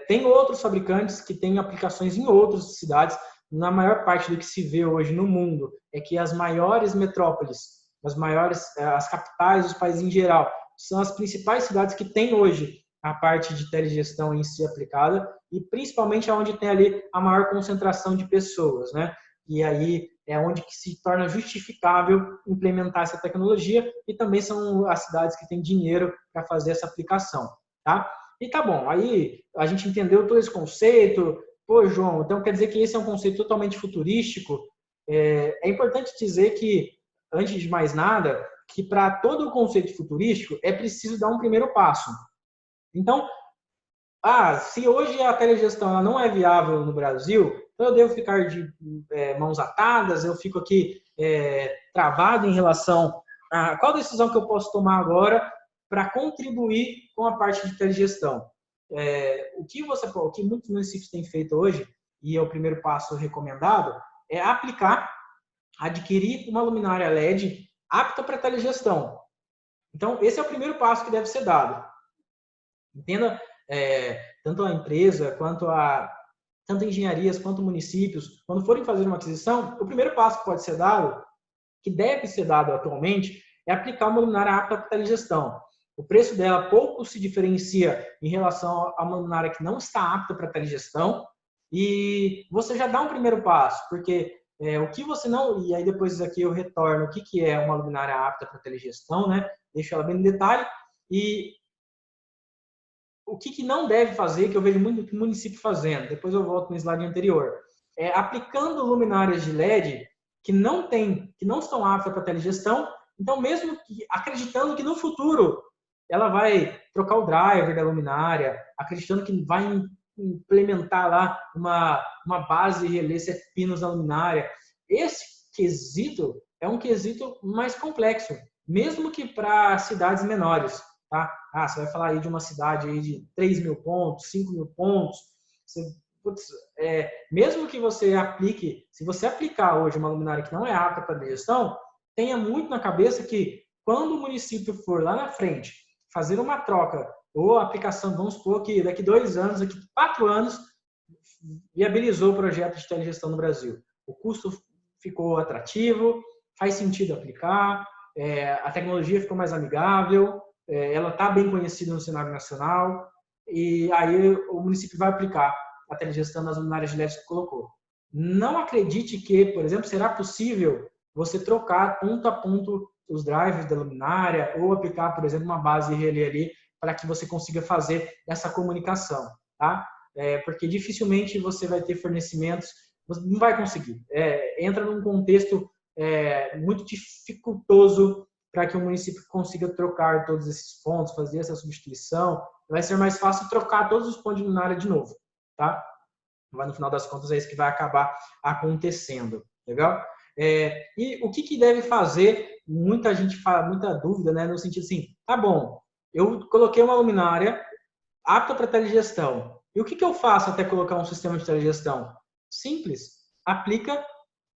Tem outros fabricantes que têm aplicações em outras cidades. Na maior parte do que se vê hoje no mundo é que as maiores metrópoles, as capitais dos países em geral, são as principais cidades que têm hoje a parte de telegestão em si aplicada e principalmente onde tem ali a maior concentração de pessoas, né? E aí é onde que se torna justificável implementar essa tecnologia e também são as cidades que têm dinheiro para fazer essa aplicação, tá? E tá bom, aí a gente entendeu todo esse conceito. Pô, João, então quer dizer que esse é um conceito totalmente futurístico? É importante dizer que, antes de mais nada, que para todo o conceito futurístico é preciso dar um primeiro passo. Então, se hoje a telegestão ela não é viável no Brasil, então eu devo ficar de mãos atadas, eu fico aqui travado em relação a qual decisão que eu posso tomar agora para contribuir com a parte de telegestão. O que muitos municípios têm feito hoje, e é o primeiro passo recomendado, é adquirir uma luminária LED apta para telegestão. Então, esse é o primeiro passo que deve ser dado. Entenda, tanto a empresa, tanto engenharias, quanto municípios, quando forem fazer uma aquisição, o primeiro passo que pode ser dado, que deve ser dado atualmente, é aplicar uma luminária apta para telegestão. O preço dela pouco se diferencia em relação a uma luminária que não está apta para telegestão e você já dá um primeiro passo, porque o que você não... E aí depois aqui eu retorno o que é uma luminária apta para telegestão, né? Deixo ela bem no detalhe. E o que não deve fazer, que eu vejo muito município fazendo, depois eu volto no slide anterior, aplicando luminárias de LED que não estão aptas para telegestão, então mesmo que, acreditando que no futuro ela vai trocar o driver da luminária, acreditando que vai implementar lá uma base relé 7 pinos na luminária. Esse quesito é um quesito mais complexo, mesmo que para cidades menores. Tá? Você vai falar aí de uma cidade aí de 3.000 pontos, 5.000 pontos. Mesmo que você aplique, se você aplicar hoje uma luminária que não é apta para gestão, tenha muito na cabeça que quando o município for lá na frente fazer uma troca ou aplicação, vamos supor que daqui 2 anos, daqui 4 anos, viabilizou o projeto de telegestão no Brasil. O custo ficou atrativo, faz sentido aplicar, a tecnologia ficou mais amigável, ela está bem conhecida no cenário nacional, e aí o município vai aplicar a telegestão nas luminárias de LED que colocou. Não acredite que, por exemplo, será possível você trocar ponto a ponto os drivers da luminária ou aplicar, por exemplo, uma base relé ali para que você consiga fazer essa comunicação, tá? Porque dificilmente você vai ter fornecimentos, você não vai conseguir. Entra num contexto muito dificultoso para que o município consiga trocar todos esses pontos, fazer essa substituição. Vai ser mais fácil trocar todos os pontos de luminária de novo, tá? Mas no final das contas é isso que vai acabar acontecendo, legal? E o que deve fazer? Muita gente fala, muita dúvida, né? No sentido assim, tá bom, eu coloquei uma luminária apta para telegestão. E o que eu faço até colocar um sistema de telegestão? Simples. Aplica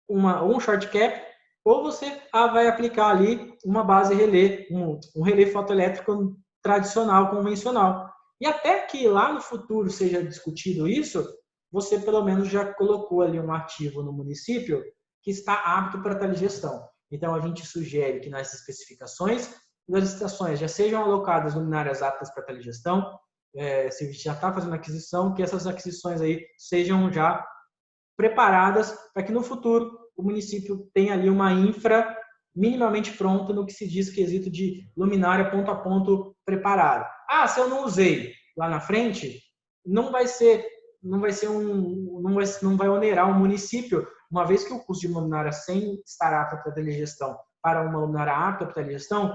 um short cap ou você vai aplicar ali uma base relé, um relé fotoelétrico tradicional, convencional. E até que lá no futuro seja discutido isso, você pelo menos já colocou ali um ativo no município que está apto para telegestão. Então a gente sugere que nas especificações das estações já sejam alocadas luminárias aptas para telegestão, se já está fazendo aquisição, que essas aquisições aí sejam já preparadas para que no futuro o município tenha ali uma infra minimamente pronta no que se diz quesito de luminária ponto a ponto preparada. Se eu não usei lá na frente, não vai onerar o município, uma vez que o custo de uma luminária sem estar apta para telegestão para uma luminária apta para telegestão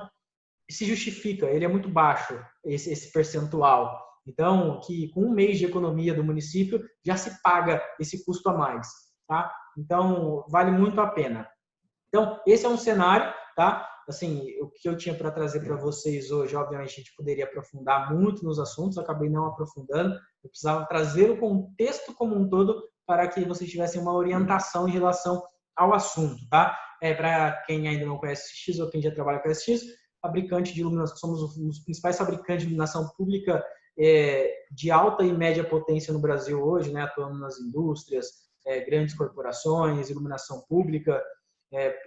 se justifica, ele é muito baixo, esse percentual. Então, que com 1 mês de economia do município já se paga esse custo a mais, tá? Então, vale muito a pena. Então, esse é um cenário, tá? Assim, o que eu tinha para trazer para vocês hoje, obviamente, a gente poderia aprofundar muito nos assuntos, acabei não aprofundando. Eu precisava trazer o contexto como um todo para que vocês tivessem uma orientação em relação ao assunto, tá? Para quem ainda não conhece a SX ou quem já trabalha com a SX, fabricante de iluminação, somos um dos principais fabricantes de iluminação pública de alta e média potência no Brasil hoje, né, atuando nas indústrias, grandes corporações, iluminação pública.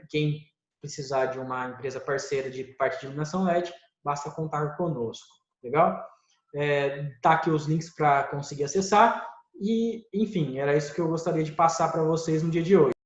Quem precisar de uma empresa parceira de parte de iluminação LED, basta contar conosco. Legal? Tá aqui os links para conseguir acessar. E, enfim, era isso que eu gostaria de passar para vocês no dia de hoje.